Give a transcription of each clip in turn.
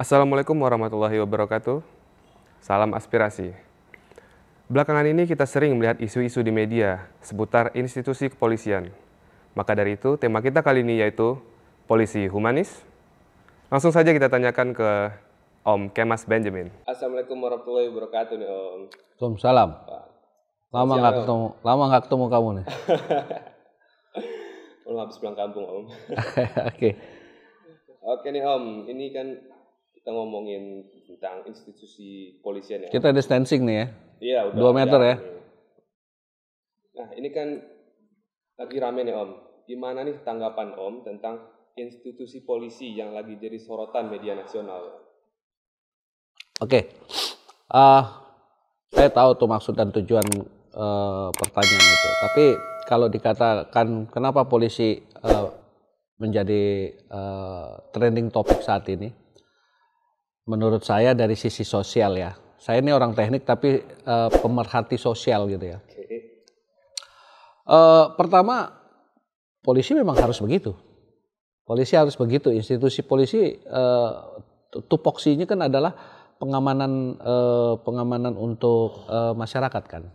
Assalamualaikum warahmatullahi wabarakatuh. Salam aspirasi. Belakangan ini kita sering melihat isu-isu di media seputar institusi kepolisian. Maka dari itu, tema kita kali ini yaitu polisi humanis. Langsung saja kita tanyakan ke Om Kemas Benjamin. Assalamualaikum warahmatullahi wabarakatuh nih Om. Waalaikumsalam. Lama nggak ketemu kamu nih. Belum habis pulang kampung Om. Oke. Oke nih Om, ini kan kita ngomongin tentang institusi polisian ya. Kita distancing nih ya. Iya, udah 2 meter ya. Nah, ini kan lagi rame nih Om. Gimana nih tanggapan Om tentang institusi polisi yang lagi jadi sorotan media nasional? Oke. Saya tahu tuh maksud dan tujuan pertanyaan itu. Tapi kalau dikatakan kenapa polisi menjadi trending topik saat ini, menurut saya dari sisi sosial ya. Saya ini orang teknik tapi pemerhati sosial gitu ya. Pertama, polisi memang harus begitu. Polisi harus begitu. Institusi polisi tupoksinya kan adalah pengamanan untuk masyarakat kan.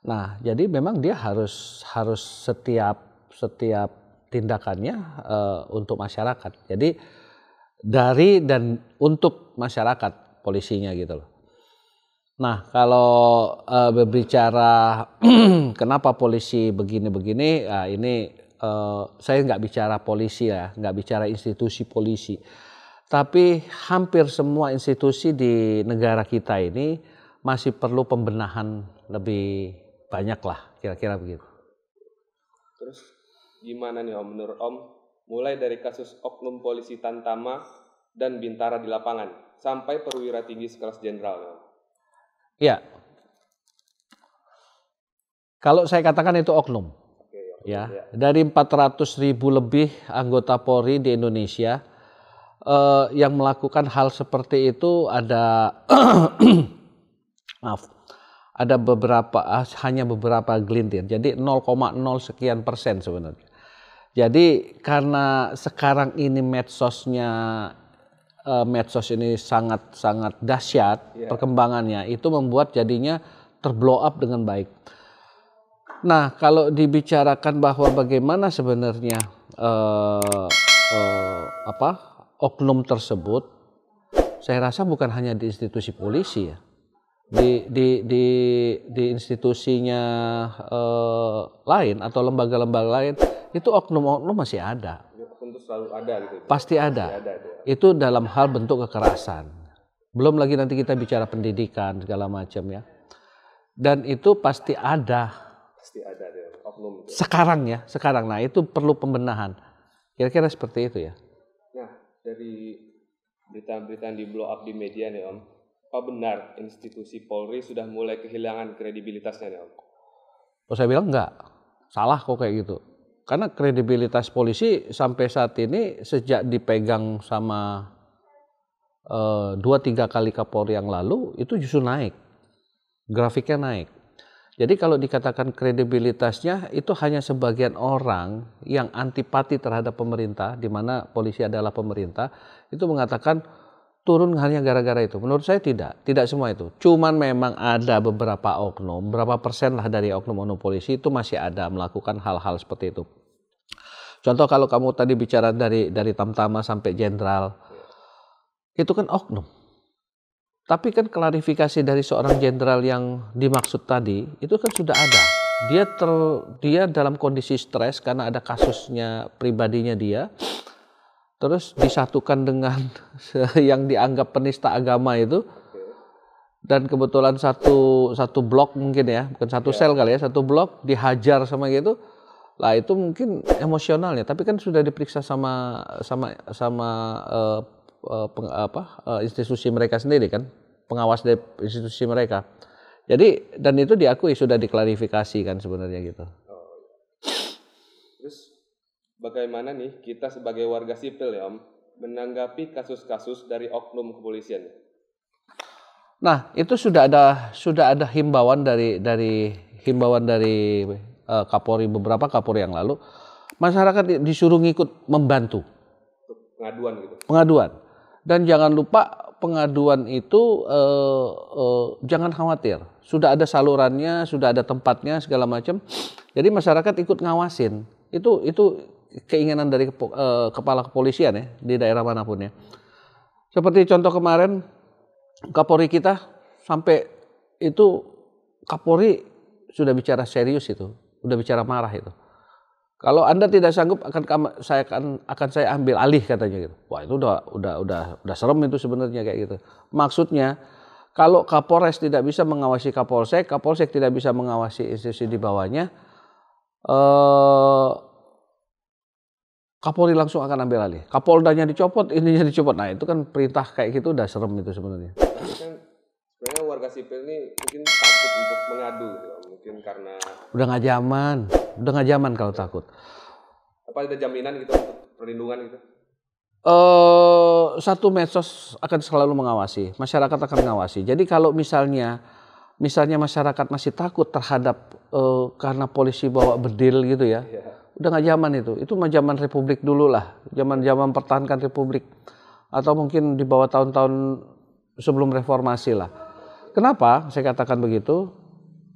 Nah, jadi memang dia harus setiap tindakannya untuk masyarakat. Jadi dari dan untuk masyarakat polisinya gitu loh. Nah, kalau berbicara kenapa polisi begini-begini, nah ini saya nggak bicara polisi ya, nggak bicara institusi polisi. Tapi hampir semua institusi di negara kita ini masih perlu pembenahan lebih banyak lah, kira-kira begitu. Terus gimana nih Om, menurut Om, mulai dari kasus oknum polisi Tamtama dan Bintara di lapangan, sampai perwira tinggi sekelas jenderal? Ya, kalau saya katakan itu oknum. Ya, dari 400.000 lebih anggota Polri di Indonesia yang melakukan hal seperti itu ada maaf, ada hanya beberapa gelintir. Jadi 0,0 sekian persen sebenarnya. Jadi karena sekarang ini medsos ini sangat dahsyat perkembangannya, itu membuat jadinya terblow up dengan baik. Nah, kalau dibicarakan bahwa bagaimana sebenarnya oknum tersebut, saya rasa bukan hanya di institusi polisi ya, di institusinya lain atau lembaga-lembaga lain itu oknum-oknum masih ada. Itu selalu ada gitu. Pasti ada. Itu dalam hal bentuk kekerasan. Belum lagi nanti kita bicara pendidikan segala macam ya. Dan itu pasti ada. Pasti ada oknum. Sekarang ya, sekarang. Nah, itu perlu pembenahan. Kira-kira seperti itu ya. Nah, dari berita-berita yang di blow up di media nih Om, apa benar institusi Polri sudah mulai kehilangan kredibilitasnya nih Om? Oh, saya bilang enggak. Salah kok kayak gitu. Karena kredibilitas polisi sampai saat ini sejak dipegang sama 2-3 kali Kapolri yang lalu itu justru naik. Grafiknya naik. Jadi kalau dikatakan kredibilitasnya itu hanya sebagian orang yang antipati terhadap pemerintah, di mana polisi adalah pemerintah, itu mengatakan turun hanya gara-gara itu. Menurut saya tidak semua itu. Cuman memang ada beberapa oknum, berapa persen lah dari oknum-oknum polisi itu masih ada melakukan hal-hal seperti itu. Contoh kalau kamu tadi bicara dari Tamtama sampai jenderal, itu kan oknum. Tapi kan klarifikasi dari seorang jenderal yang dimaksud tadi, itu kan sudah ada. Dia dalam kondisi stres karena ada kasusnya pribadinya dia, terus disatukan dengan yang dianggap penista agama itu, dan kebetulan satu blok mungkin ya, bukan satu sel kali ya, satu blok dihajar sama gitu. Lah itu mungkin emosionalnya, tapi kan sudah diperiksa sama institusi mereka sendiri kan, pengawas dari institusi mereka. Jadi dan itu diakui sudah diklarifikasi kan sebenarnya gitu. Terus bagaimana nih kita sebagai warga sipil ya Om menanggapi kasus-kasus dari oknum kepolisian? Nah, itu sudah ada himbauan dari Kapolri, beberapa Kapolri yang lalu, masyarakat disuruh ngikut membantu. Pengaduan gitu. Pengaduan. Dan jangan lupa pengaduan itu jangan khawatir, sudah ada salurannya, sudah ada tempatnya segala macam. Jadi masyarakat ikut ngawasin. Itu keinginan dari kepala kepolisian ya di daerah manapun ya. Seperti contoh kemarin Kapolri kita sampai itu Kapolri sudah bicara serius itu, udah bicara marah itu. Kalau Anda tidak sanggup akan saya ambil alih katanya gitu. Wah, itu udah serem itu sebenarnya kayak gitu. Maksudnya kalau Kapolres tidak bisa mengawasi Kapolsek, Kapolsek tidak bisa mengawasi institusi di bawahnya, Kapolri langsung akan ambil alih. Kapoldanya dicopot, ininya dicopot. Nah, itu kan perintah kayak gitu udah serem itu sebenarnya. Tapi kan sebenarnya warga sipil ini mungkin takut untuk mengadu gitu. Mungkin karena Udah nggak zaman kalau takut. apa ada jaminan gitu untuk perlindungan gitu? Satu, medsos akan selalu mengawasi, masyarakat akan mengawasi. Jadi kalau misalnya masyarakat masih takut terhadap karena polisi bawa bedil gitu ya, udah nggak zaman itu mah zaman Republik dulu lah, zaman pertahankan Republik, atau mungkin di bawah tahun-tahun sebelum reformasi lah. Kenapa saya katakan begitu?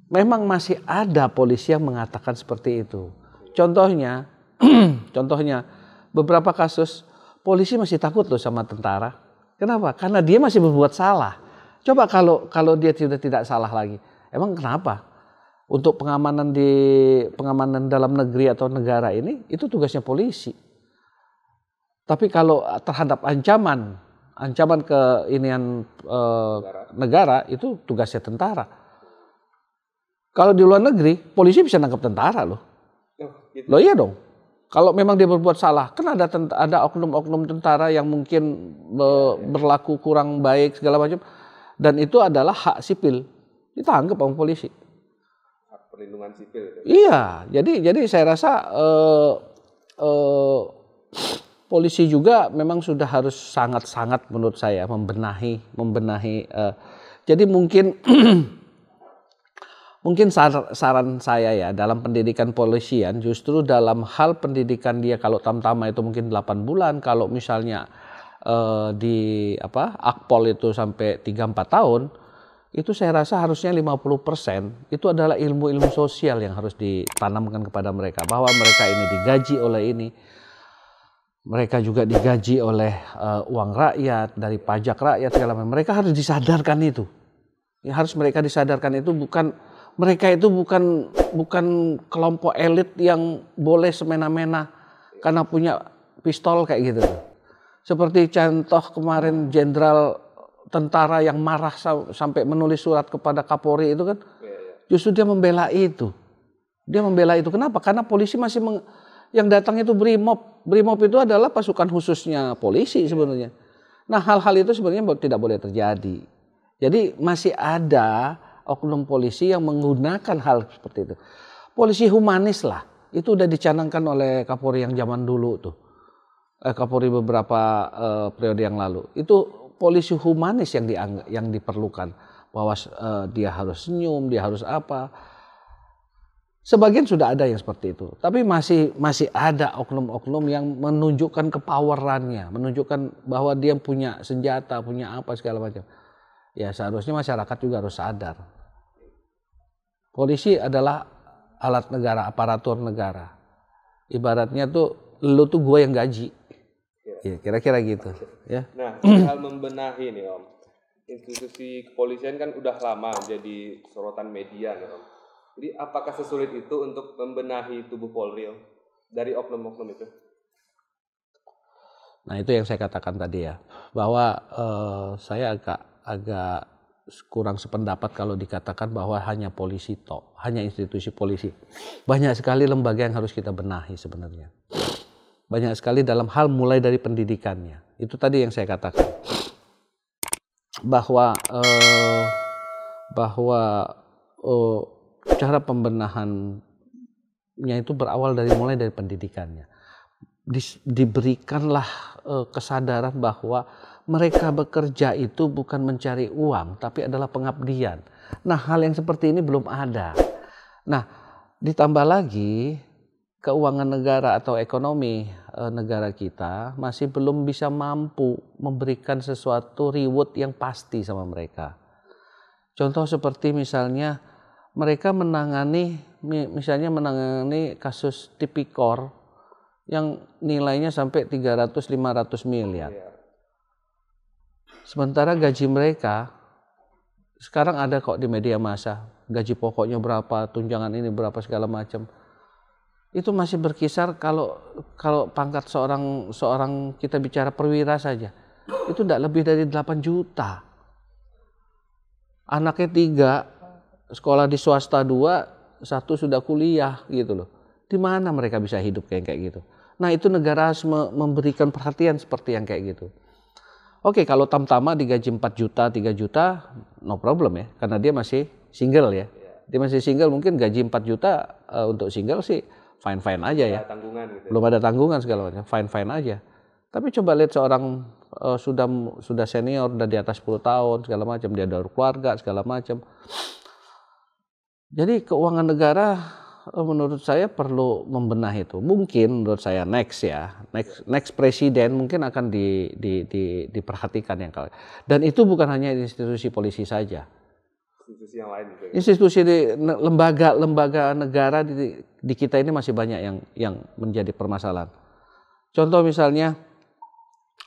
Memang masih ada polisi yang mengatakan seperti itu. Contohnya beberapa kasus polisi masih takut loh sama tentara. Kenapa? Karena dia masih berbuat salah. Coba kalau dia sudah tidak salah lagi, emang kenapa? Untuk pengamanan dalam negeri atau negara ini itu tugasnya polisi. Tapi kalau terhadap ancaman ke negara itu tugasnya tentara. Kalau di luar negeri, polisi bisa nangkap tentara loh. Gitu. Loh iya dong. Kalau memang dia berbuat salah, kan ada oknum-oknum tentara yang mungkin berlaku kurang baik segala macam, dan itu adalah hak sipil, ditangkap oleh polisi. Hak perlindungan sipil. Gitu. Iya, jadi saya rasa polisi juga memang sudah harus sangat-sangat menurut saya membenahi. Jadi mungkin saran saya ya dalam pendidikan polisian, justru dalam hal pendidikan dia kalau tamtama itu mungkin 8 bulan, kalau misalnya di Akpol itu sampai 3-4 tahun, itu saya rasa harusnya 50% itu adalah ilmu-ilmu sosial yang harus ditanamkan kepada mereka, bahwa mereka ini digaji oleh ini, mereka juga digaji oleh uang rakyat, dari pajak rakyat segala macam. Mereka harus disadarkan itu. Harus mereka disadarkan itu mereka itu bukan kelompok elit yang boleh semena-mena karena punya pistol kayak gitu. Seperti contoh kemarin jenderal tentara yang marah sampai menulis surat kepada Kapolri itu kan, justru dia membela itu. Kenapa? Karena polisi masih yang datang itu Brimob. Brimob itu adalah pasukan khususnya polisi sebenarnya. Nah, hal-hal itu sebenarnya tidak boleh terjadi. Jadi masih ada oknum polisi yang menggunakan hal seperti itu. Polisi humanis lah, itu udah dicanangkan oleh Kapolri yang zaman dulu tuh. Kapolri beberapa periode yang lalu. Itu polisi humanis yang diperlukan, bahwa dia harus senyum, dia harus apa. Sebagian sudah ada yang seperti itu, tapi masih ada oknum-oknum yang menunjukkan kepowerannya, menunjukkan bahwa dia punya senjata, punya apa segala macam. Ya seharusnya masyarakat juga harus sadar. Polisi adalah alat negara, aparatur negara. Ibaratnya tuh lu tuh gue yang gaji. Ya, kira-kira gitu. Ya. Nah, hal membenahi nih Om. Institusi kepolisian kan udah lama jadi sorotan media nih Om. Jadi apakah sesulit itu untuk membenahi tubuh Polri Om? Dari oknum-oknum itu? Nah itu yang saya katakan tadi ya. Bahwa saya agak kurang sependapat kalau dikatakan bahwa hanya polisi hanya institusi polisi. Banyak sekali lembaga yang harus kita benahi sebenarnya. Banyak sekali dalam hal mulai dari pendidikannya. Itu tadi yang saya katakan. Bahwa cara pembenahannya itu berawal mulai dari pendidikannya. Diberikanlah kesadaran bahwa mereka bekerja itu bukan mencari uang, tapi adalah pengabdian. Nah, hal yang seperti ini belum ada. Nah, ditambah lagi keuangan negara atau ekonomi negara kita masih belum bisa mampu memberikan sesuatu reward yang pasti sama mereka. Contoh seperti misalnya mereka menangani kasus tipikor yang nilainya sampai 300-500 miliar. Sementara gaji mereka sekarang ada kok di media massa, gaji pokoknya berapa, tunjangan ini berapa segala macam. Itu masih berkisar kalau pangkat seorang kita bicara perwira saja, itu tidak lebih dari 8 juta. Anaknya 3, sekolah di swasta 2, 1 sudah kuliah gitu loh. Di mana mereka bisa hidup kayak gitu? Nah, itu negara harus memberikan perhatian seperti yang kayak gitu. Oke, kalau Tamtama digaji 4 juta, 3 juta, no problem ya, karena dia masih single ya. Dia masih single, mungkin gaji 4 juta untuk single sih fine-fine aja ya. Belum ada tanggungan segala macam, fine-fine aja. Tapi coba lihat seorang sudah senior, udah di atas 10 tahun segala macam, dia ada keluarga segala macam. Jadi keuangan negara menurut saya perlu membenahi itu. Mungkin menurut saya next presiden mungkin akan diperhatikan yang kali. Dan itu bukan hanya institusi polisi saja. Institusi yang lain juga. Institusi lembaga negara di kita ini masih banyak yang menjadi permasalahan. Contoh misalnya,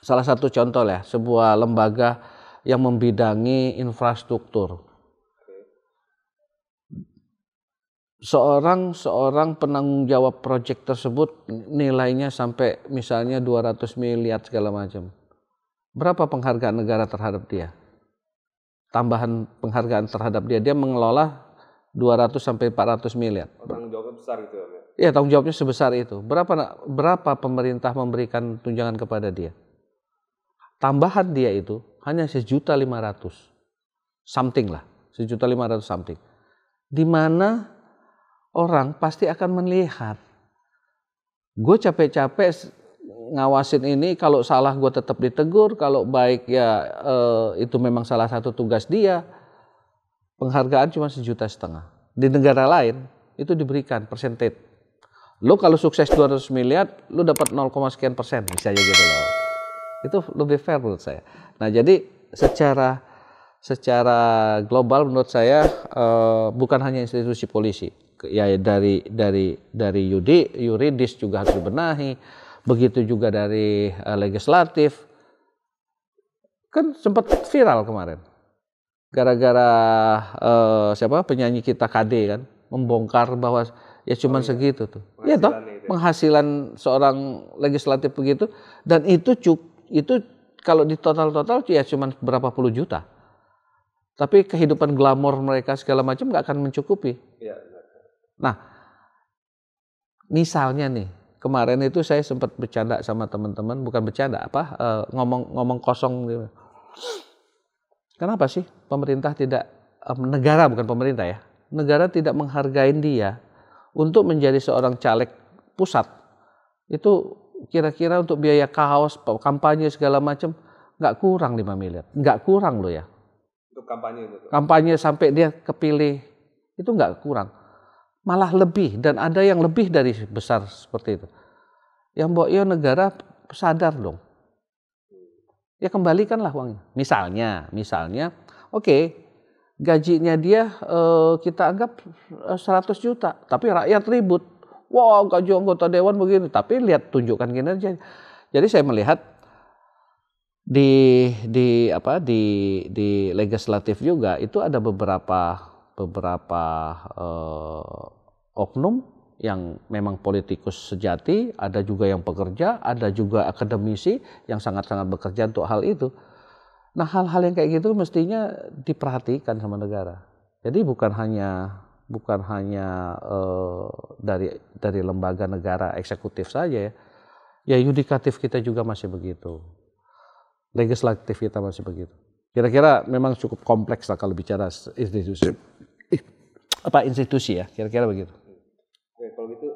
salah satu contoh ya, sebuah lembaga yang membidangi infrastruktur. Seorang penanggung jawab proyek tersebut nilainya sampai misalnya 200 miliar segala macam. Berapa penghargaan negara terhadap dia? Tambahan penghargaan terhadap dia mengelola 200 sampai 400 miliar. Tanggung jawabnya besar gitu ya? Iya, tanggung jawabnya sebesar itu. Berapa pemerintah memberikan tunjangan kepada dia? Tambahan dia itu hanya 1.500.000 something lah, 1.500.000 something. Di mana orang pasti akan melihat, gue capek-capek ngawasin ini, kalau salah gue tetap ditegur, kalau baik ya itu memang salah satu tugas dia. Penghargaan cuma 1,5 juta. Di negara lain itu diberikan persentage. Lo kalau sukses 200 miliar, lo dapat 0, sekian persen, bisa aja gitu loh. Itu lebih fair menurut saya. Nah, jadi secara global menurut saya bukan hanya institusi polisi, ya dari yuridis juga harus dibenahi, begitu juga dari legislatif. Kan sempat viral kemarin gara-gara penyanyi kita KD kan membongkar bahwa ya cuman segitu tuh. Ya toh, penghasilan seorang legislatif begitu, dan itu kalau di total ya cuman berapa puluh juta. Tapi kehidupan glamor mereka segala macam nggak akan mencukupi. Ya. Nah, misalnya nih, kemarin itu saya sempat bercanda sama teman-teman, bukan bercanda, ngomong kosong gitu. Kenapa sih pemerintah negara bukan pemerintah ya, negara tidak menghargai dia untuk menjadi seorang caleg pusat? Itu kira-kira untuk biaya kaos, kampanye segala macam nggak kurang 5 miliar, nggak kurang loh ya. Untuk kampanye sampai dia kepilih itu nggak kurang. Malah lebih, dan ada yang lebih dari besar seperti itu. Yang mbok yo negara sadar dong. Ya kembalikanlah uangnya. Misalnya, oke, gajinya dia kita anggap 100 juta, tapi rakyat ribut. Wah, gaji anggota dewan begini, tapi lihat tunjukkan kinerja. Jadi saya melihat di legislatif juga itu ada beberapa oknum yang memang politikus sejati, ada juga yang pekerja, ada juga akademisi yang sangat-sangat bekerja untuk hal itu. Nah, hal-hal yang kayak gitu mestinya diperhatikan sama negara. Jadi bukan hanya dari lembaga negara eksekutif saja ya. Ya yudikatif kita juga masih begitu. Legislatif kita masih begitu. Kira-kira memang cukup kompleks lah kalau bicara institusi ya, kira-kira begitu. Oke, kalau gitu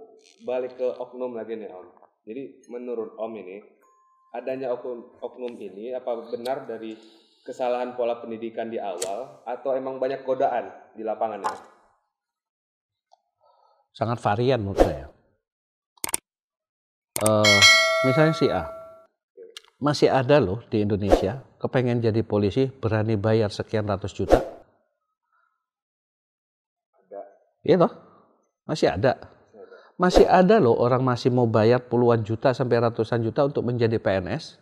balik ke oknum lagi nih Om. Jadi menurut Om ini, adanya oknum ini apa benar dari kesalahan pola pendidikan di awal atau emang banyak godaan di lapangan? Sangat varian menurut saya. misalnya si A, masih ada loh di Indonesia kepengen jadi polisi berani bayar sekian ratus juta. Iya toh, masih ada. Masih ada loh orang masih mau bayar puluhan juta sampai ratusan juta untuk menjadi PNS.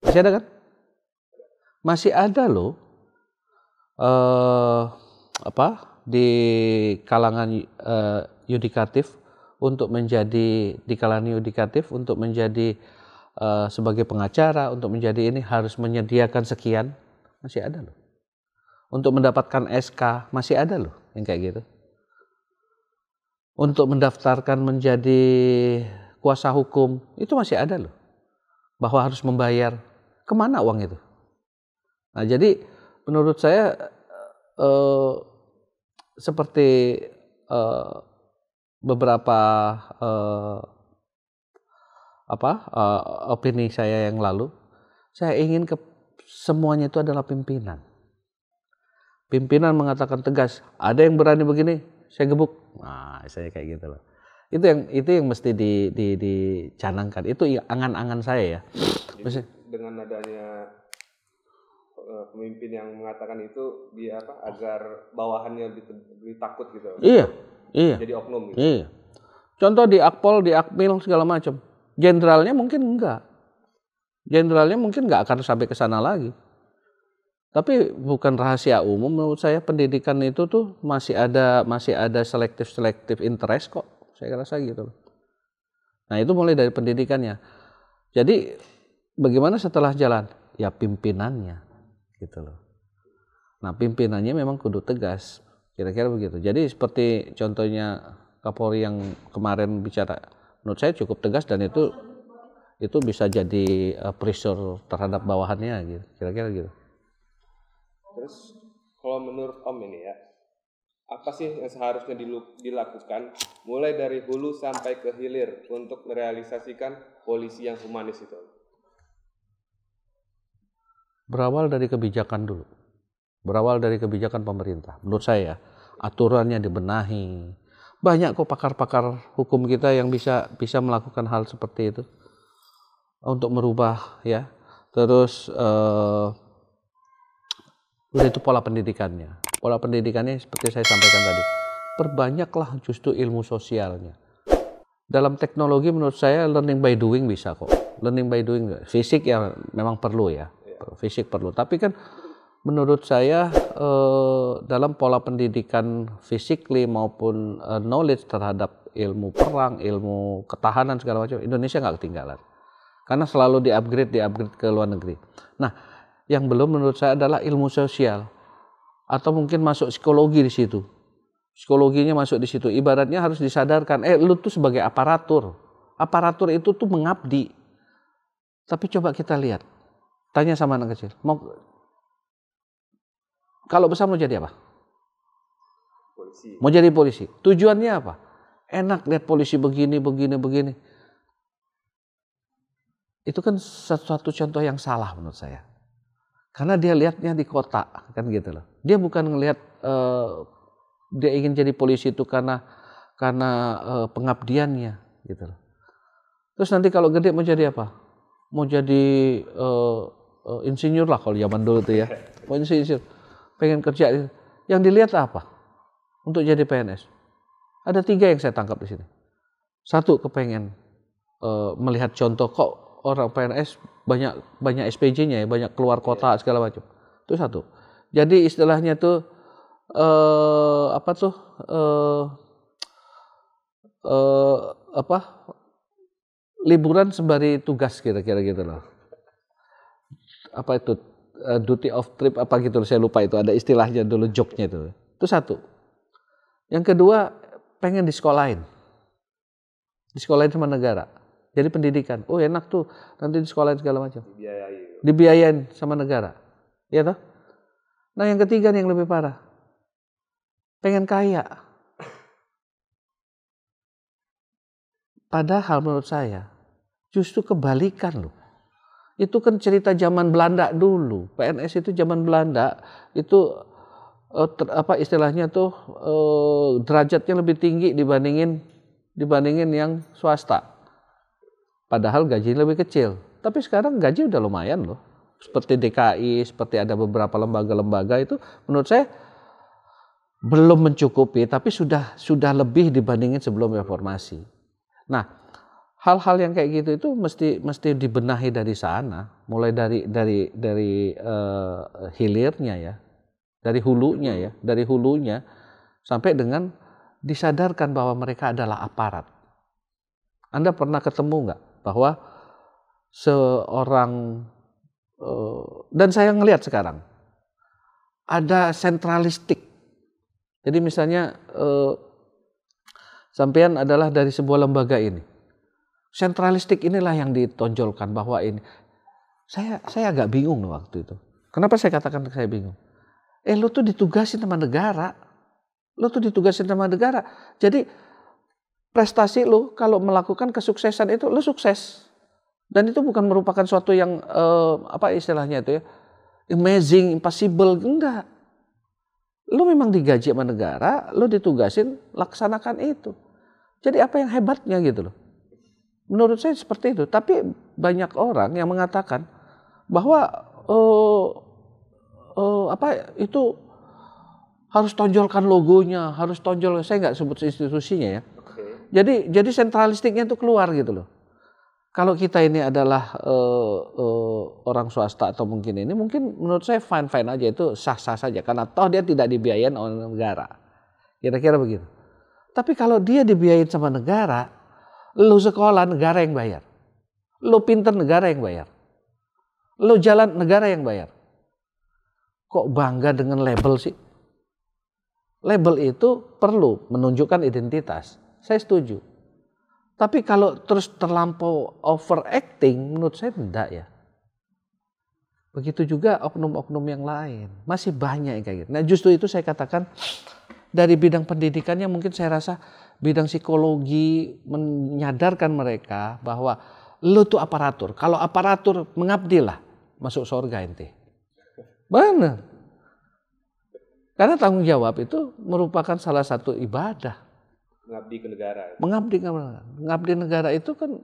Masih ada kan? Masih ada loh di kalangan yudikatif untuk menjadi di kalangan yudikatif untuk menjadi sebagai pengacara, untuk menjadi ini harus menyediakan sekian. Masih ada loh. Untuk mendapatkan SK masih ada loh yang kayak gitu. Untuk mendaftarkan menjadi kuasa hukum itu masih ada loh. Bahwa harus membayar. Kemana uang itu? Nah jadi menurut saya seperti beberapa opini saya yang lalu, saya ingin semuanya itu adalah pimpinan. Pimpinan mengatakan tegas, ada yang berani begini, saya gebuk. Nah, saya kayak gitu loh. Itu yang mesti dicanangkan. Itu angan-angan saya ya. Jadi, dengan adanya pemimpin yang mengatakan itu agar bawahannya lebih takut gitu. Iya. Jadi oknum gitu. Iya. Contoh di Akpol, di Akmil segala macam. Jenderalnya mungkin enggak. Jenderalnya mungkin enggak akan sampai ke sana lagi. Tapi bukan rahasia umum menurut saya pendidikan itu tuh masih ada selektif interest kok. Saya rasa gitu loh. Nah, itu mulai dari pendidikannya. Jadi bagaimana setelah jalan? Ya pimpinannya gitu loh. Nah, pimpinannya memang kudu tegas. Kira-kira begitu. Jadi seperti contohnya Kapolri yang kemarin bicara, menurut saya cukup tegas dan itu bisa jadi pressure terhadap bawahannya gitu. Kira-kira gitu. Terus kalau menurut Om ini ya, apa sih yang seharusnya dilakukan mulai dari hulu sampai ke hilir untuk merealisasikan polisi yang humanis itu? Berawal dari kebijakan dulu. Berawal dari kebijakan pemerintah. Menurut saya aturannya dibenahi. Banyak kok pakar-pakar hukum kita yang bisa melakukan hal seperti itu untuk merubah ya. Terus udah itu pola pendidikannya. Pola pendidikannya seperti saya sampaikan tadi. Perbanyaklah justru ilmu sosialnya. Dalam teknologi menurut saya learning by doing bisa kok. Learning by doing. Fisik ya memang perlu ya. Fisik perlu. Tapi kan menurut saya dalam pola pendidikan physically maupun knowledge terhadap ilmu perang, ilmu ketahanan segala macam, Indonesia nggak ketinggalan. Karena selalu di-upgrade ke luar negeri. Nah, yang belum menurut saya adalah ilmu sosial atau mungkin masuk psikologi di situ. Psikologinya masuk di situ. Ibaratnya harus disadarkan, lu tuh sebagai aparatur. Aparatur itu tuh mengabdi. Tapi coba kita lihat. Tanya sama anak kecil, kalau besar mau jadi apa? Polisi. Mau jadi polisi. Tujuannya apa? Enak lihat polisi begini. Itu kan satu contoh yang salah menurut saya. Karena dia lihatnya di kota, kan gitu loh. Dia bukan ngelihat dia ingin jadi polisi itu karena pengabdiannya, gitu loh. Terus nanti kalau gede mau jadi apa? Mau jadi insinyur lah kalau zaman dulu tuh ya. Mau insinyur, pengen kerja. Yang dilihat apa? Untuk jadi PNS. Ada 3 yang saya tangkap di sini. 1, kepengen melihat contoh kok orang PNS banyak SPJ-nya ya, banyak keluar kota segala macam. Itu 1. Jadi istilahnya tuh liburan sembari tugas kira-kira gitu loh. Apa itu duty of trip apa gitu, saya lupa itu ada istilahnya dulu, joke-nya itu. Itu 1. Yang kedua, pengen disekolahin sama negara. Jadi pendidikan, enak tuh, nanti disekolahin segala macam. Dibiayain sama negara, ya toh. Nah yang ketiga nih yang lebih parah, pengen kaya. Padahal menurut saya justru kebalikan loh. Itu kan cerita zaman Belanda dulu. PNS itu zaman Belanda itu istilahnya tuh derajatnya lebih tinggi dibandingin yang swasta. padahal gajinya lebih kecil. Tapi sekarang gaji udah lumayan loh. Seperti DKI, seperti ada beberapa lembaga-lembaga itu menurut saya belum mencukupi, tapi sudah lebih dibandingin sebelum reformasi. Nah, hal-hal yang kayak gitu itu mesti dibenahi dari sana, mulai dari hilirnya ya, dari hulunya sampai dengan disadarkan bahwa mereka adalah aparat. Anda pernah ketemu nggak bahwa seorang dan saya ngelihat sekarang ada sentralistik. Jadi misalnya sampean adalah dari sebuah lembaga ini. Sentralistik inilah yang ditonjolkan bahwa ini. Saya agak bingung waktu itu. Kenapa saya katakan saya bingung? Lu tuh ditugasin sama negara. Jadi prestasi lu kalau melakukan kesuksesan itu lu sukses. Dan itu bukan merupakan suatu yang apa istilahnya itu ya, amazing, impossible, enggak. Lu memang digaji sama negara, lu ditugasin laksanakan itu. Jadi apa yang hebatnya gitu loh. Menurut saya seperti itu. Tapi banyak orang yang mengatakan bahwa apa itu harus tonjolkan logonya, harus tonjol. Saya nggak sebut institusinya ya. Jadi sentralistiknya itu keluar gitu loh. Kalau kita ini adalah orang swasta atau mungkin menurut saya fine aja, itu sah-sah saja karena toh dia tidak dibiayain oleh negara. Kira-kira begitu. Tapi kalau dia dibiayain sama negara, lu sekolah negara yang bayar. Lu pinter negara yang bayar. Lu jalan negara yang bayar. Kok bangga dengan label sih? Label itu perlu menunjukkan identitas. Saya setuju. Tapi kalau terus terlampau overacting, menurut saya tidak ya. Begitu juga oknum-oknum yang lain. Masih banyak yang kayak gitu. Nah justru itu saya katakan dari bidang pendidikannya mungkin saya rasa bidang psikologi menyadarkan mereka bahwa lu tuh aparatur. Kalau aparatur mengabdilah masuk surga ente. Benar. Karena tanggung jawab itu merupakan salah satu ibadah. Mengabdi ke negara. Mengabdi negara itu kan,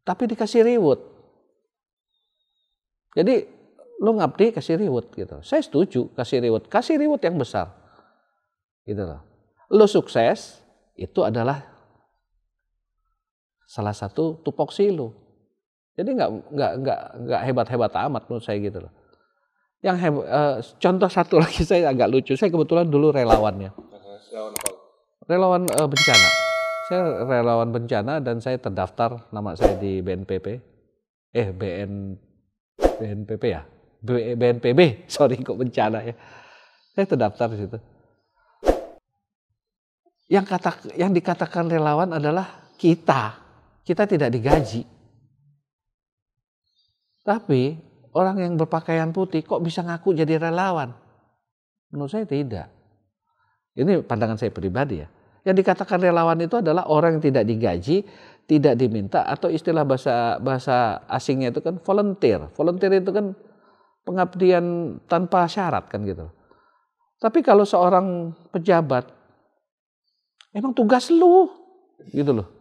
tapi dikasih reward. Jadi lu ngabdi kasih reward gitu. Saya setuju kasih reward yang besar. Gitu loh. Lu sukses itu adalah salah satu tupoksi lu. Jadi nggak hebat-hebat amat menurut saya gitu loh. Yang contoh satu lagi saya agak lucu. Saya kebetulan dulu relawannya. Relawan bencana. Saya relawan bencana dan saya terdaftar nama saya di BNPB. BNPB ya? BNPB, sorry kok bencana ya. Saya terdaftar di situ. Yang dikatakan relawan adalah kita tidak digaji. Tapi orang yang berpakaian putih kok bisa ngaku jadi relawan? Menurut saya tidak. Ini pandangan saya pribadi ya. Yang dikatakan relawan itu adalah orang yang tidak digaji, tidak diminta, atau istilah bahasa asingnya itu kan volunteer. Volunteer itu kan pengabdian tanpa syarat kan gitu. Tapi kalau seorang pejabat, emang tugas lu gitu loh.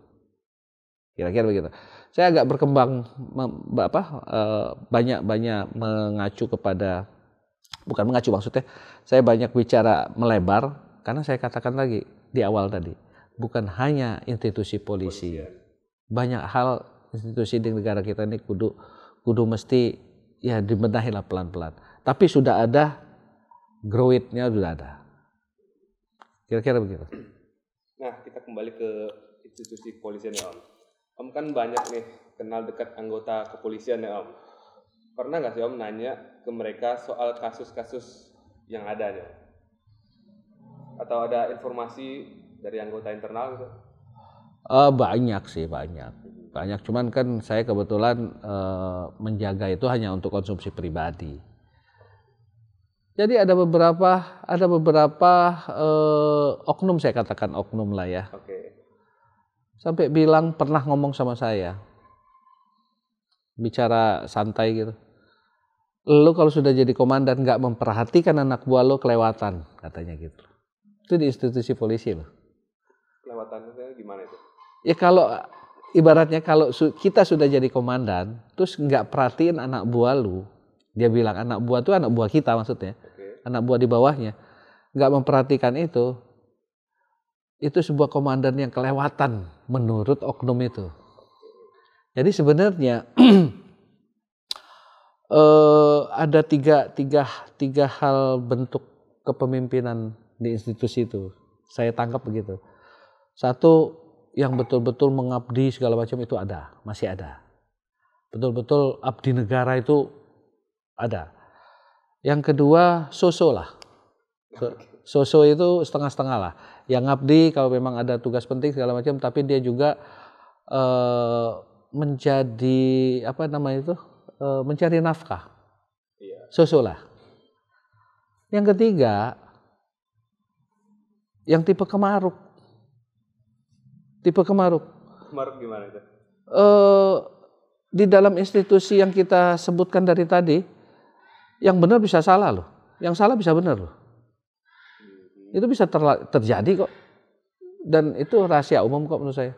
Kira-kira begitu. Saya agak berkembang banyak mengacu kepada, bukan mengacu maksudnya, saya banyak bicara melebar karena saya katakan lagi di awal tadi, bukan hanya institusi polisi. Banyak hal institusi di negara kita ini kudu mesti ya dibenahi lah pelan-pelan. Tapi sudah ada growth-nya, sudah ada. Kira-kira begitu. Nah, kita kembali ke institusi kepolisian ya Om. Om kan banyak nih kenal dekat anggota kepolisian ya Om. Pernah nggak sih Om nanya ke mereka soal kasus-kasus yang ada nih? Atau ada informasi dari anggota internal gitu? Banyak sih, banyak. Cuman kan saya kebetulan menjaga itu hanya untuk konsumsi pribadi. Jadi ada beberapa oknum, saya katakan oknum lah ya. Oke. Sampai bilang pernah ngomong sama saya, bicara santai gitu. Lu kalau sudah jadi komandan nggak memperhatikan anak buah lu kelewatan, katanya gitu. Itu di institusi polisi loh. Kelewatannya gimana itu? Ya kalau ibaratnya kalau kita sudah jadi komandan, terus nggak perhatiin anak buah lu, dia bilang anak buah itu anak buah kita maksudnya, anak buah di bawahnya, nggak memperhatikan itu sebuah komandan yang kelewatan menurut oknum itu. Jadi sebenarnya ada tiga hal bentuk kepemimpinan di institusi itu. Saya tangkap begitu. Satu, yang betul-betul mengabdi segala macam itu ada, masih ada. Betul-betul abdi negara itu ada. Yang kedua, soso lah. Soso itu setengah-setengah lah. Yang abdi kalau memang ada tugas penting segala macam, tapi dia juga menjadi apa namanya itu, mencari nafkah. Soso lah. Yang ketiga, yang tipe kemaruk. Tipe kemaruk. Kemaruk gimana itu? Di dalam institusi yang kita sebutkan dari tadi, yang benar bisa salah loh, yang salah bisa benar loh. Itu bisa terjadi kok, dan itu rahasia umum kok menurut saya.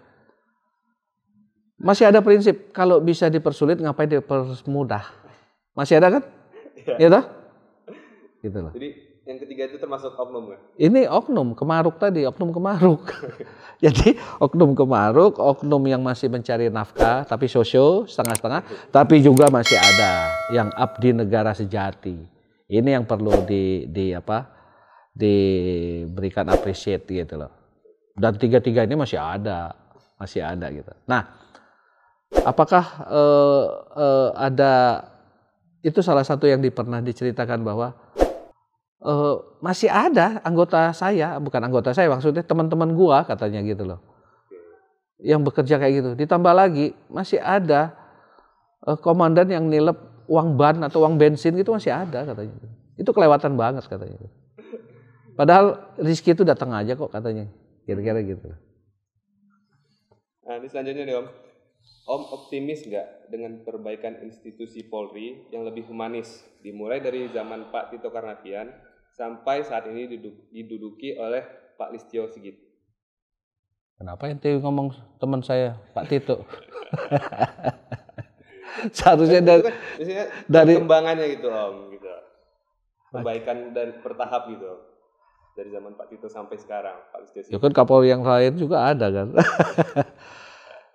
Masih ada prinsip kalau bisa dipersulit ngapain dipermudah? Masih ada kan? Iya toh? Gitu loh. Jadi yang ketiga itu termasuk oknum kan? Ini oknum kemaruk tadi, oknum kemaruk. Jadi oknum kemaruk, oknum yang masih mencari nafkah, tapi sosio setengah-setengah, tapi juga masih ada yang abdi negara sejati. Ini yang perlu diberikan appreciate gitu loh. Dan tiga-tiga ini masih ada gitu. Nah, apakah ada itu salah satu yang pernah diceritakan bahwa masih ada anggota saya, bukan anggota saya maksudnya teman-teman gua katanya gitu loh, yang bekerja kayak gitu. Ditambah lagi masih ada komandan yang nilep uang ban atau uang bensin gitu masih ada katanya. Itu kelewatan banget katanya. Padahal rezeki itu datang aja kok katanya, kira-kira gitu. Nah ini selanjutnya nih Om. Om optimis nggak dengan perbaikan institusi Polri yang lebih humanis, dimulai dari zaman Pak Tito Karnavian sampai saat ini diduduki oleh Pak Listio Sigit? Kenapa ente ngomong teman saya Pak Tito? Seharusnya dari perkembangannya gitu Om, gitu. Perbaikan dan bertahap gitu Om. Dari zaman Pak Tito sampai sekarang Pak Listio Sigit. Ya kan Kapolri yang lain juga ada kan.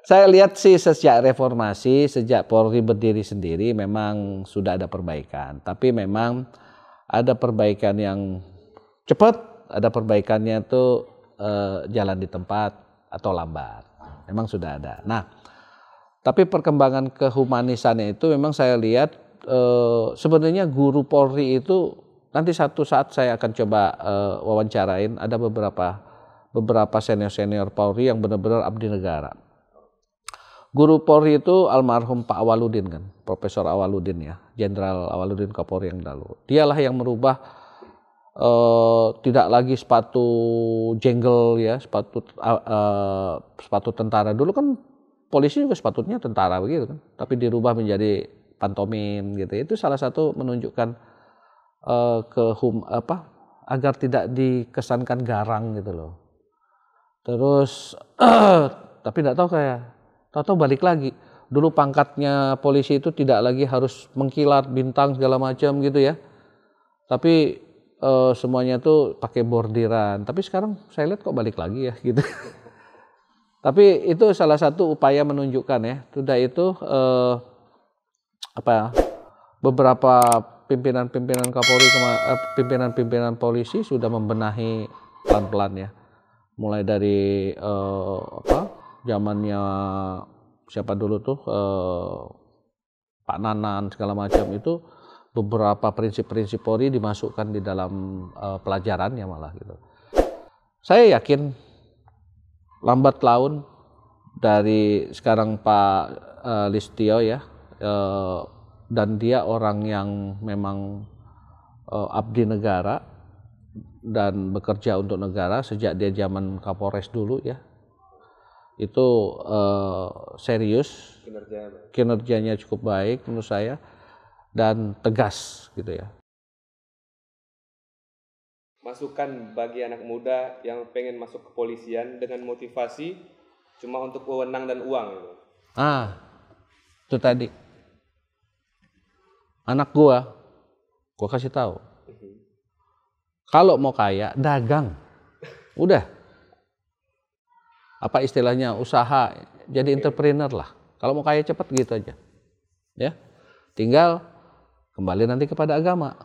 Saya lihat sih sejak reformasi, sejak Polri berdiri sendiri memang sudah ada perbaikan. Tapi memang ada perbaikan yang cepat, ada perbaikannya itu jalan di tempat atau lambat. Memang sudah ada. Nah, tapi perkembangan kehumanisannya itu memang saya lihat sebenarnya guru Polri itu nanti satu saat saya akan coba wawancarain. Ada beberapa senior Polri yang benar-benar abdi negara. Guru Polri itu almarhum Pak Awaludin kan, Profesor Awaludin ya, Jenderal Awaludin Kapolri yang lalu. Dialah yang merubah tidak lagi sepatu jenggel ya, sepatu tentara. Dulu kan polisi juga sepatunya tentara begitu kan, tapi dirubah menjadi pantomim gitu. Itu salah satu menunjukkan agar tidak dikesankan garang gitu loh. Terus tapi tidak tahu tahu balik lagi. Dulu pangkatnya polisi itu tidak lagi harus mengkilat bintang segala macam gitu ya. Tapi semuanya tuh pakai bordiran. Tapi sekarang saya lihat kok balik lagi ya gitu. Tapi itu salah satu upaya menunjukkan ya. Sudah itu beberapa pimpinan Kapolri, pimpinan polisi sudah membenahi pelan-pelan ya. Mulai dari zamannya siapa dulu tuh Pak Nanan segala macam itu beberapa prinsip-prinsip Polri dimasukkan di dalam pelajarannya malah gitu. Saya yakin lambat laun dari sekarang Pak Listio ya dan dia orang yang memang abdi negara dan bekerja untuk negara sejak dia zaman Kapolres dulu ya. Itu serius, kinerjanya cukup baik menurut saya dan tegas gitu ya. Masukan bagi anak muda yang pengen masuk kepolisian dengan motivasi Cuma untuk wewenang dan uang gitu. Itu tadi. Anak gua kasih tahu. Kalau mau kaya, dagang. Udah. Apa istilahnya, usaha, jadi entrepreneur lah. Kalau mau kaya cepat gitu aja. Ya. Tinggal kembali nanti kepada agama.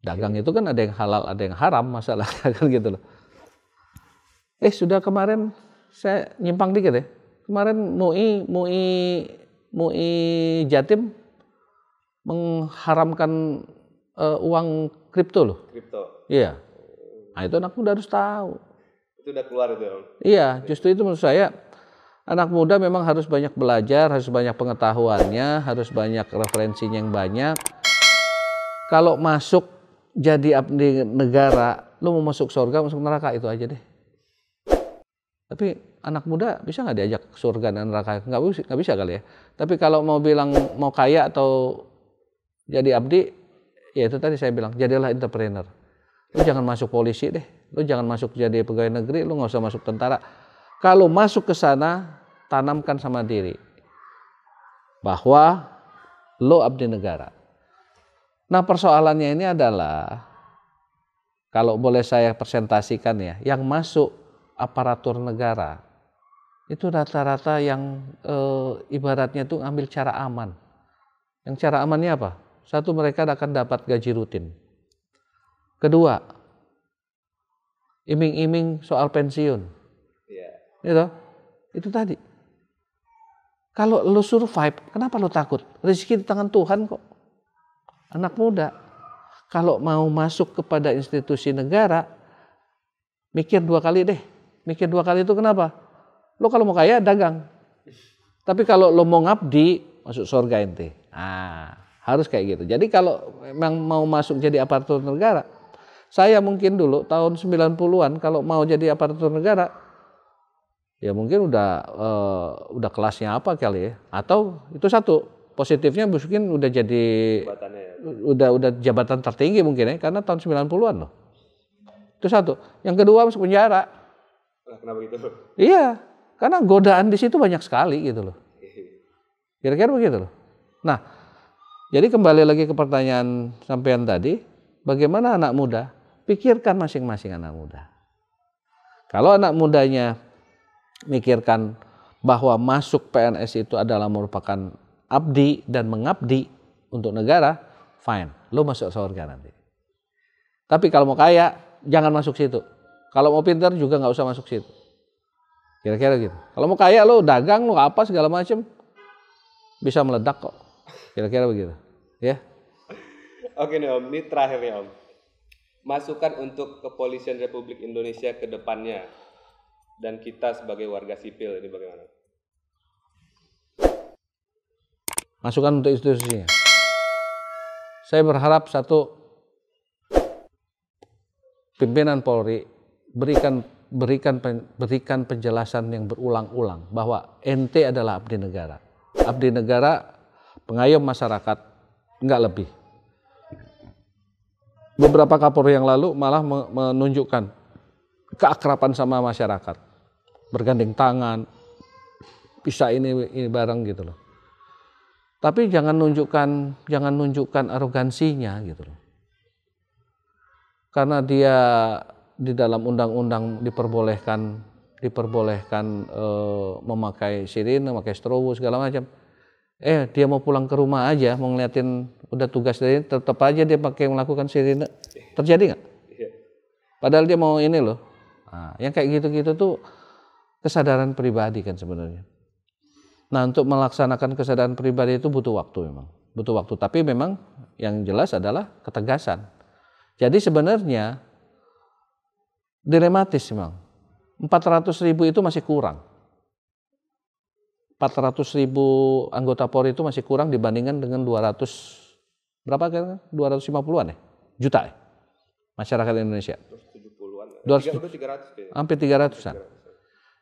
Dagang itu kan ada yang halal, ada yang haram, masalah kan gitu loh. Sudah kemarin saya nyimpang dikit ya. Kemarin MUI Jatim mengharamkan uang kripto loh. Kripto. Iya. Nah itu anak muda harus tahu. Itu udah keluar itu. Iya, justru itu menurut saya anak muda memang harus banyak belajar, harus banyak pengetahuannya, harus banyak referensinya yang banyak. Kalau masuk jadi abdi negara, lu mau masuk surga, masuk neraka, itu aja deh. Tapi anak muda bisa nggak diajak ke surga dan neraka? Nggak bisa kali ya. Tapi kalau mau bilang mau kaya atau jadi abdi, ya itu tadi saya bilang, jadilah entrepreneur. Lu jangan masuk polisi deh, lu jangan masuk jadi pegawai negeri, lu nggak usah masuk tentara. Kalau masuk ke sana, tanamkan sama diri bahwa lu abdi negara. Nah persoalannya ini adalah, kalau boleh saya presentasikan ya, yang masuk aparatur negara itu rata-rata yang ibaratnya itu ambil cara aman. Yang cara amannya apa? Satu, mereka akan dapat gaji rutin. Kedua, iming-iming soal pensiun. Gitu. Itu tadi. Kalau lo survive, kenapa lo takut? Rezeki di tangan Tuhan kok. Anak muda, kalau mau masuk kepada institusi negara, mikir 2 kali deh. Mikir 2 kali itu kenapa? Lo kalau mau kaya, dagang. Tapi kalau lo mau ngabdi, masuk surga ente. Harus kayak gitu. Jadi kalau memang mau masuk jadi aparatur negara, saya mungkin dulu tahun 90-an kalau mau jadi aparatur negara, ya mungkin udah kelasnya apa kali ya. Atau itu satu, positifnya mungkin udah jadi udah jabatan tertinggi mungkin ya, karena tahun 90-an loh. Itu satu. Yang kedua, masuk penjara. Kenapa gitu? Iya, karena godaan di situ banyak sekali gitu loh. Kira-kira begitu loh. Nah, jadi kembali lagi ke pertanyaan sampean tadi, bagaimana anak muda? Pikirkan masing-masing anak muda. Kalau anak mudanya mikirkan bahwa masuk PNS itu adalah merupakan abdi dan mengabdi untuk negara, fine, lo masuk surga nanti. Tapi kalau mau kaya, jangan masuk situ. Kalau mau pintar juga nggak usah masuk situ. Kira-kira gitu. Kalau mau kaya lo dagang, lo apa segala macam, bisa meledak kok. Kira-kira begitu. Ya. Oke nih Om, ini terakhir nih Om. Masukan untuk Kepolisian Republik Indonesia ke depannya dan kita sebagai warga sipil ini bagaimana? Masukan untuk institusinya. Saya berharap satu, pimpinan Polri berikan penjelasan yang berulang-ulang bahwa ente adalah abdi negara. Abdi negara, pengayom masyarakat, enggak lebih. Beberapa Kapolri yang lalu malah menunjukkan keakraban sama masyarakat, bergandeng tangan, bisa ini bareng gitu loh. Tapi jangan nunjukkan arogansinya gitu loh. Karena dia di dalam undang-undang diperbolehkan memakai sirine, memakai strobo segala macam. Dia mau pulang ke rumah aja, mau ngeliatin udah tugas dari ini, tetap aja dia pakai melakukan sirine. Terjadi nggak? Padahal dia mau ini loh. Nah, yang kayak gitu-gitu tuh kesadaran pribadi kan sebenarnya. Nah, untuk melaksanakan kesadaran pribadi itu butuh waktu memang. Butuh waktu, tapi memang yang jelas adalah ketegasan. Jadi sebenarnya dilematis memang. 400.000 itu masih kurang. 400.000 anggota Polri itu masih kurang dibandingkan dengan 200 kan? 250-an ya? Juta ya? Masyarakat Indonesia. 270-an. 300 hampir 300-an.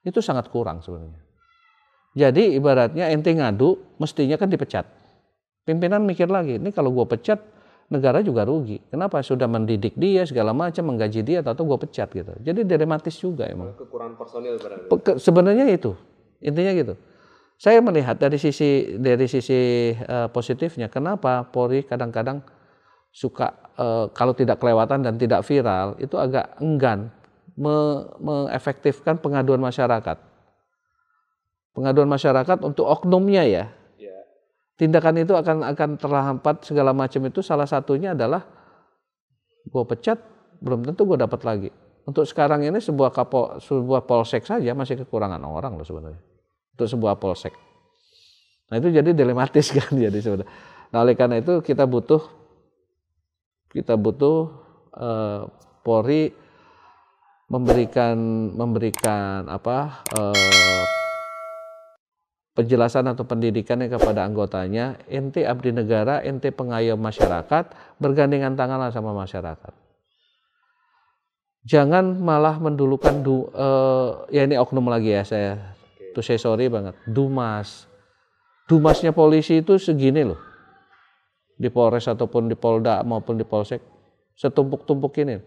Itu sangat kurang sebenarnya. Jadi ibaratnya ente ngadu, mestinya kan dipecat. Pimpinan mikir lagi, ini kalau gue pecat, negara juga rugi. Kenapa? Sudah mendidik dia segala macam, menggaji dia, atau gue pecat gitu. Jadi dilematis juga emang. Kekurangan personil berarti. Sebenarnya itu, intinya gitu. Saya melihat dari sisi positifnya, kenapa Polri kadang-kadang suka kalau tidak kelewatan dan tidak viral, itu agak enggan mengefektifkan pengaduan masyarakat. Pengaduan masyarakat untuk oknumnya ya. Tindakan itu akan terhampat segala macam itu, salah satunya adalah gue pecat, belum tentu gue dapat lagi. Untuk sekarang ini sebuah polsek saja masih kekurangan orang loh sebenarnya. Untuk sebuah polsek. Nah itu jadi dilematis kan jadi sebenarnya. Nah oleh karena itu kita butuh Polri memberikan penjelasan atau pendidikannya kepada anggotanya, ente abdi negara, ente pengayom masyarakat, bergandengan tanganlah sama masyarakat. Jangan malah mendulukan ya ini oknum lagi ya saya sorry banget, Dumasnya polisi itu segini loh, di Polres ataupun di Polda maupun di Polsek, setumpuk-tumpuk ini.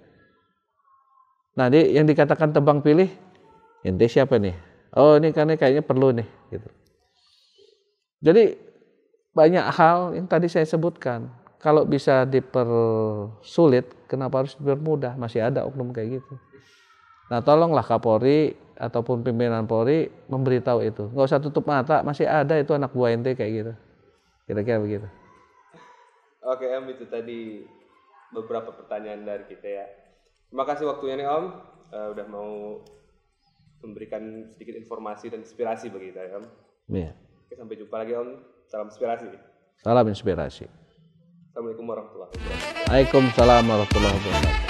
Nah yang dikatakan tebang pilih, ente siapa nih? Oh ini kan kayaknya perlu nih gitu. Jadi banyak hal yang tadi saya sebutkan, kalau bisa dipersulit, kenapa harus dipermudah? Masih ada oknum kayak gitu. Nah tolonglah Kapolri ataupun pimpinan Polri memberitahu itu. Nggak usah tutup mata, masih ada itu anak buah ente kayak gitu. Kira-kira begitu. Oke Om, itu tadi beberapa pertanyaan dari kita ya. Terima kasih waktunya nih Om, udah mau memberikan sedikit informasi dan inspirasi bagi kita ya Om. Iya. Oke, sampai jumpa lagi Om. Salam inspirasi. Salam inspirasi. Assalamualaikum warahmatullahi wabarakatuh. Waalaikumsalam warahmatullahi wabarakatuh.